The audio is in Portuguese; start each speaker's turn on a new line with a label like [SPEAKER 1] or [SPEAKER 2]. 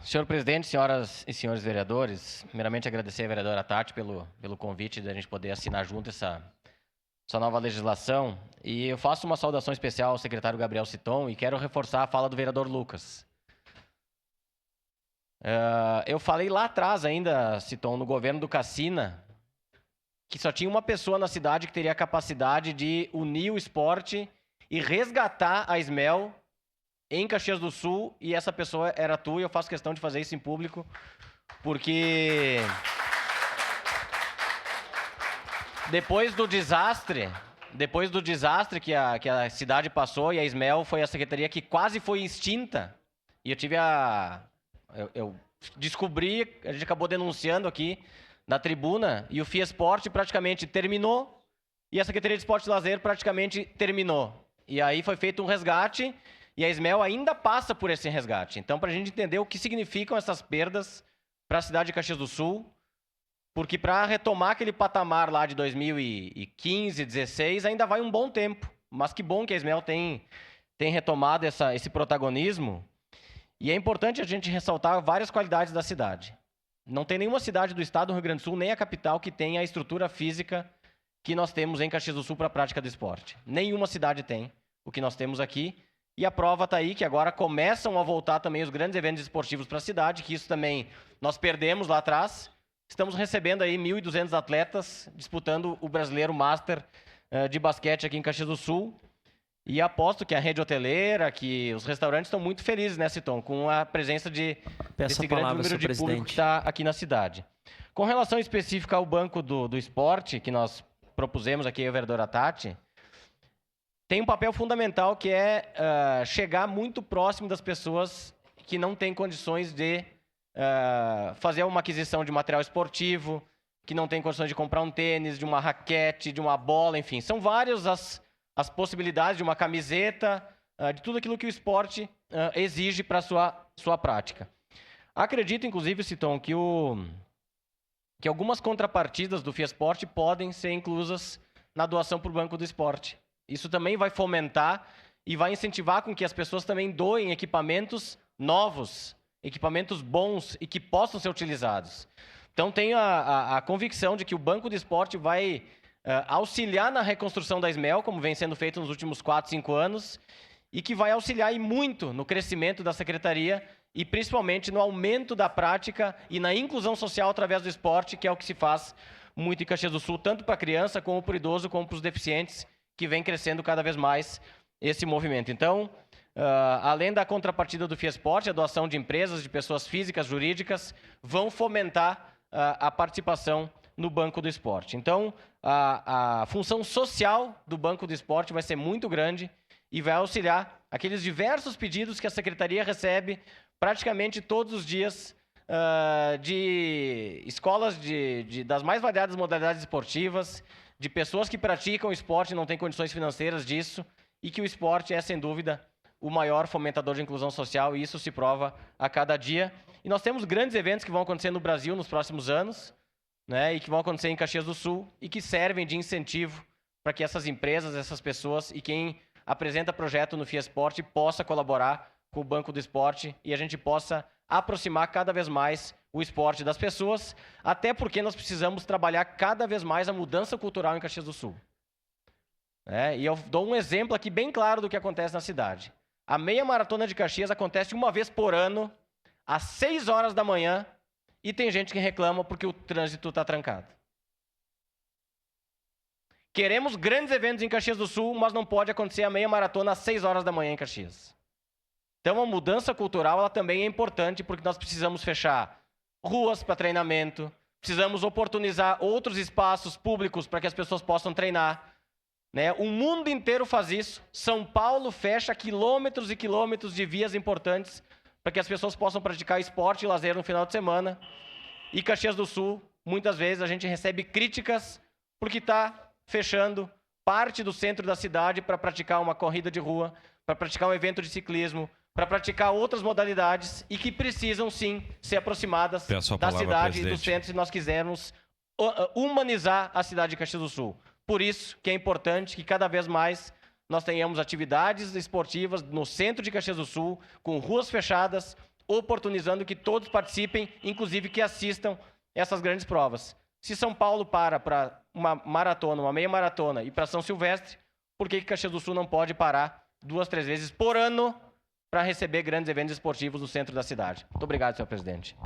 [SPEAKER 1] Senhor presidente, senhoras e senhores vereadores, primeiramente agradecer a vereadora Tati pelo convite da gente poder assinar junto essa nova legislação. E eu faço uma saudação especial ao secretário Gabriel Citon e quero reforçar a fala do vereador Lucas. Eu falei lá atrás ainda, Citon, no governo do Cassina, que só tinha uma pessoa na cidade que teria a capacidade de unir o esporte e resgatar a Ismel em Caxias do Sul, e essa pessoa era tu, e eu faço questão de fazer isso em público, porque depois do desastre que a cidade passou, e a Ismel foi a secretaria que quase foi extinta, e eu descobri, a gente acabou denunciando aqui na tribuna, e o Fiesporte praticamente terminou, e a Secretaria de Esporte e Lazer praticamente terminou. E aí foi feito um resgate, e a Ismel ainda passa por esse resgate. Então, para a gente entender o que significam essas perdas para a cidade de Caxias do Sul, porque para retomar aquele patamar lá de 2015, 2016, ainda vai um bom tempo. Mas que bom que a Ismel tem retomado esse protagonismo. E é importante a gente ressaltar várias qualidades da cidade. Não tem nenhuma cidade do estado do Rio Grande do Sul, nem a capital, que tenha a estrutura física que nós temos em Caxias do Sul para a prática do esporte. Nenhuma cidade tem o que nós temos aqui. E a prova está aí, que agora começam a voltar também os grandes eventos esportivos para a cidade, que isso também nós perdemos lá atrás. Estamos recebendo aí 1.200 atletas disputando o Brasileiro Master de basquete aqui em Caxias do Sul. E aposto que a rede hoteleira, que os restaurantes estão muito felizes, né, Citon, com a presença desse grande número de público que está aqui na cidade. Com relação específica ao Banco do Esporte, que nós propusemos aqui a vereadora Tati, tem um papel fundamental, que é chegar muito próximo das pessoas que não têm condições de fazer uma aquisição de material esportivo, que não têm condições de comprar um tênis, de uma raquete, de uma bola, enfim. São várias as possibilidades, de uma camiseta, de tudo aquilo que o esporte exige para a sua prática. Acredito, inclusive, Citon, que algumas contrapartidas do Fiesporte podem ser inclusas na doação para o Banco do Esporte. Isso também vai fomentar e vai incentivar com que as pessoas também doem equipamentos novos, equipamentos bons e que possam ser utilizados. Então, tenho a convicção de que o Banco do Esporte vai auxiliar na reconstrução da Ismel, como vem sendo feito nos últimos 4, 5 anos, e que vai auxiliar e muito no crescimento da Secretaria e principalmente no aumento da prática e na inclusão social através do esporte, que é o que se faz muito em Caxias do Sul, tanto para a criança, como para o idoso, como para os deficientes, que vem crescendo cada vez mais esse movimento. Então, além da contrapartida do Fiesporte, a doação de empresas, de pessoas físicas, jurídicas, vão fomentar a participação no Banco do Esporte. Então, a função social do Banco do Esporte vai ser muito grande e vai auxiliar aqueles diversos pedidos que a Secretaria recebe praticamente todos os dias de escolas das mais variadas modalidades esportivas, de pessoas que praticam esporte e não têm condições financeiras disso, e que o esporte é, sem dúvida, o maior fomentador de inclusão social, e isso se prova a cada dia. E nós temos grandes eventos que vão acontecer no Brasil nos próximos anos, né, e que vão acontecer em Caxias do Sul, e que servem de incentivo para que essas empresas, essas pessoas e quem apresenta projeto no Fiesporte possa colaborar com o Banco do Esporte e a gente possa aproximar cada vez mais o esporte das pessoas, até porque nós precisamos trabalhar cada vez mais a mudança cultural em Caxias do Sul. E eu dou um exemplo aqui bem claro do que acontece na cidade. A meia maratona de Caxias acontece uma vez por ano, às 6 horas da manhã, e tem gente que reclama porque o trânsito está trancado. Queremos grandes eventos em Caxias do Sul, mas não pode acontecer a meia maratona às 6 horas da manhã em Caxias. Então, a mudança cultural ela também é importante, porque nós precisamos fechar ruas para treinamento, precisamos oportunizar outros espaços públicos para que as pessoas possam treinar. O mundo inteiro faz isso. São Paulo fecha quilômetros e quilômetros de vias importantes para que as pessoas possam praticar esporte e lazer no final de semana. E Caxias do Sul, muitas vezes, a gente recebe críticas porque está fechando parte do centro da cidade para praticar uma corrida de rua, para praticar um evento de ciclismo, para praticar outras modalidades e que precisam, sim, ser aproximadas da cidade e do centro se nós quisermos humanizar a cidade de Caxias do Sul. Por isso que é importante que cada vez mais nós tenhamos atividades esportivas no centro de Caxias do Sul, com ruas fechadas, oportunizando que todos participem, inclusive que assistam essas grandes provas. Se São Paulo para uma maratona, uma meia maratona e para São Silvestre, por que Caxias do Sul não pode parar 2, 3 vezes por ano para receber grandes eventos esportivos no centro da cidade? Muito obrigado, senhor presidente.